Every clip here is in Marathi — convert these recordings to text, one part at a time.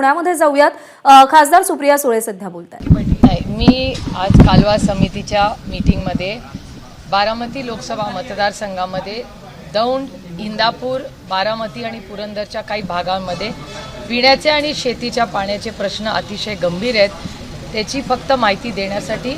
पुण्यामध्ये जाऊयात. खासदार सुप्रिया सुळे सध्या बोलतायत. मी आज कालवा समितीच्या मीटिंगमध्ये बारामती लोकसभा मतदारसंघामध्ये दौंड, इंदापूर, बारामती आणि पुरंदरच्या काही भागांमध्ये पिण्याचे आणि शेतीच्या पाण्याचे प्रश्न अतिशय गंभीर आहेत. त्याची फक्त माहिती देण्यासाठी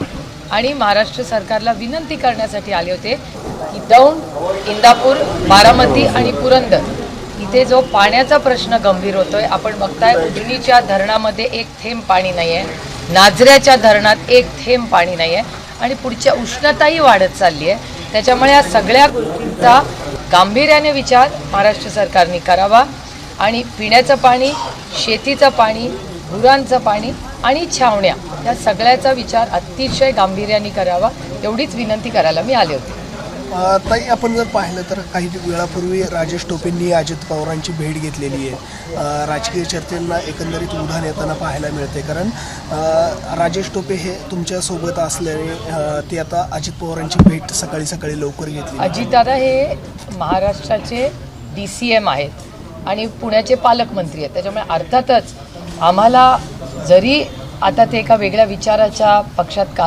आणि महाराष्ट्र सरकारला विनंती करण्यासाठी आले होते की दौंड, इंदापूर, बारामती आणि पुरंदर इथे जो पाण्याचा प्रश्न गंभीर होतोय. आपण बघताय उजनीच्या धरणामध्ये एक थेंब पाणी नाही आहे, नाझऱ्याच्या धरणात एक थेंब पाणी नाही आहे आणि पुढच्या उष्णताही वाढत चालली आहे. त्याच्यामुळे या सगळ्या गोष्टींचा गांभीर्याने विचार महाराष्ट्र सरकारने करावा आणि पिण्याचं पाणी, शेतीचं पाणी, गुरांचं पाणी आणि छावण्या या सगळ्याचा विचार अतिशय गांभीर्याने करावा एवढीच विनंती करायला मी आले होते. ताई, आपण जर पाहिलं तर काही वेळापूर्वी राजेश टोपेंनी अजित पवारांची भेट घेतलेली आहे. राजकीय चर्चेला एकंदरीत उधाण येताना पाहायला मिळते, कारण राजेश टोपे हे तुमच्यासोबत असल्याने ते आता अजित पवारांची भेट सकाळी सकाळी लवकर घेतली. अजितदादा हे महाराष्ट्राचे DCM आहेत आणि पुण्याचे पालकमंत्री आहेत. त्याच्यामुळे अर्थातच आम्हाला जरी आता ते एका वेगळ्या विचाराच्या पक्षात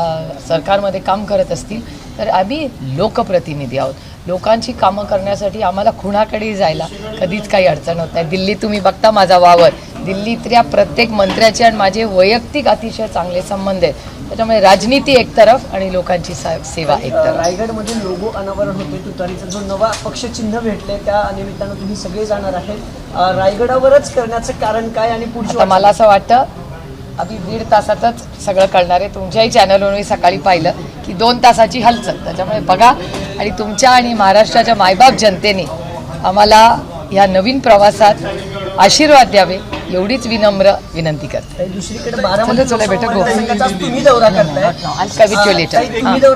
सरकारमध्ये काम करत असतील तर आम्ही लोकप्रतिनिधी आहोत. लोकांची कामं करण्यासाठी आम्हाला कुणाकडेही जायला कधीच काही अडचण होत नाही. दिल्लीत तुम्ही बघता माझा वावर, दिल्लीतल्या प्रत्येक मंत्र्याचे आणि माझे वैयक्तिक अतिशय चांगले संबंध आहेत. त्याच्यामुळे राजनीती एक तरफ आणि लोकांची सेवा एक तरफ. रायगडमध्ये लोगो अनावरण होते, तुतारीचा जो नवा पक्षचिन्ह भेटले त्या निमित्तानं तुम्ही सगळे जाणार आहेत. रायगडावरच करण्याचं कारण काय आणि पुढचं? मला असं वाटतं अगदी 1.5 तासातच सगळं कळणार आहे. तुमच्याही चॅनलवर मी सकाळी पाहिलं की 2 तासाची हलचल. त्याच्यामुळे बघा आणि तुमच्या आणि महाराष्ट्राच्या मायबाप जनतेने आम्हाला या नवीन प्रवासात आशीर्वाद द्यावे एवढीच विनम्र विनंती करते. दुसरीकडे बारामती तुम्ही दौरा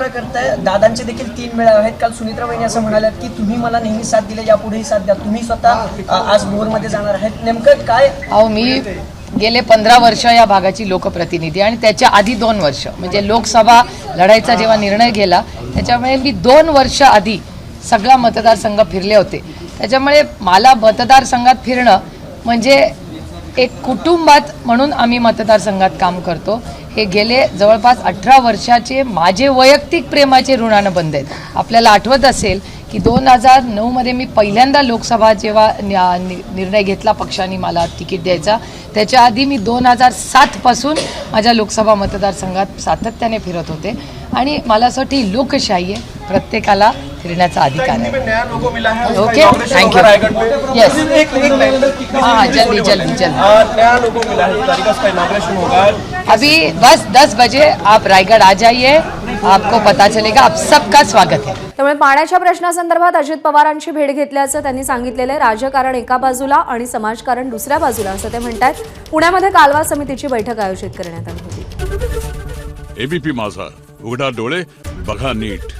करताय. दादांचे देखील 3 मेळावे आहेत. काल सुनित्रा वहिनी असं म्हणाल्यात की तुम्ही मला नेहमी साथ दिले, यापुढेही साथ द्या. तुम्ही स्वतः आज भोरमध्ये जाणार आहेत. नेमकं काय? मी गेले 15 वर्ष या भागाची लोकप्रतिनिधी आणि त्याच्या आधी 2 वर्ष म्हणजे लोकसभा लढायचा जेव्हा निर्णय गेला त्याच्यामुळे मी 2 वर्ष आधी सगळा मतदारसंघ फिरले होते. त्याच्यामुळे मला मतदारसंघात फिरणं म्हणजे एक कुटुंबात म्हणून आम्ही मतदारसंघात काम करतो. हे गेले जवळपास 18 वर्षाचे माझे वैयक्तिक प्रेमाचे ऋणानं बंद आहेत. आपल्याला आठवत असेल की 2009 मी पहिल्यांदा लोकसभा जेव्हा निर्णय घेतला पक्षाने मला तिकीट द्यायचा, त्याच्या आधी मी 2007 पासून माझ्या लोकसभा मतदारसंघात सातत्याने फिरत होते आणि मला असं वाटतं ही लोकशाही आहे, प्रत्येकाला फिरण्याचा अधिकार आहे. Okay, thank you. येस, हाँ जल्दी जल्दी जल्दी. अभी बस 10 बजे आप रायगढ़ आ जाइए, आपको पता चलेगा. आप सबका स्वागत है. त्यामुळे पाण्याच्या प्रश्नासंदर्भात अजित पवारांची भेट घेतल्याचं त्यांनी सांगितलेलं आहे. राजकारण एका बाजूला आणि समाजकारण दुसऱ्या बाजूला असं ते म्हणतात. पुण्यामध्ये कालवा समितीची बैठक आयोजित करण्यात आली होती. ABP माझा, उघडा डोळे बघा नीट.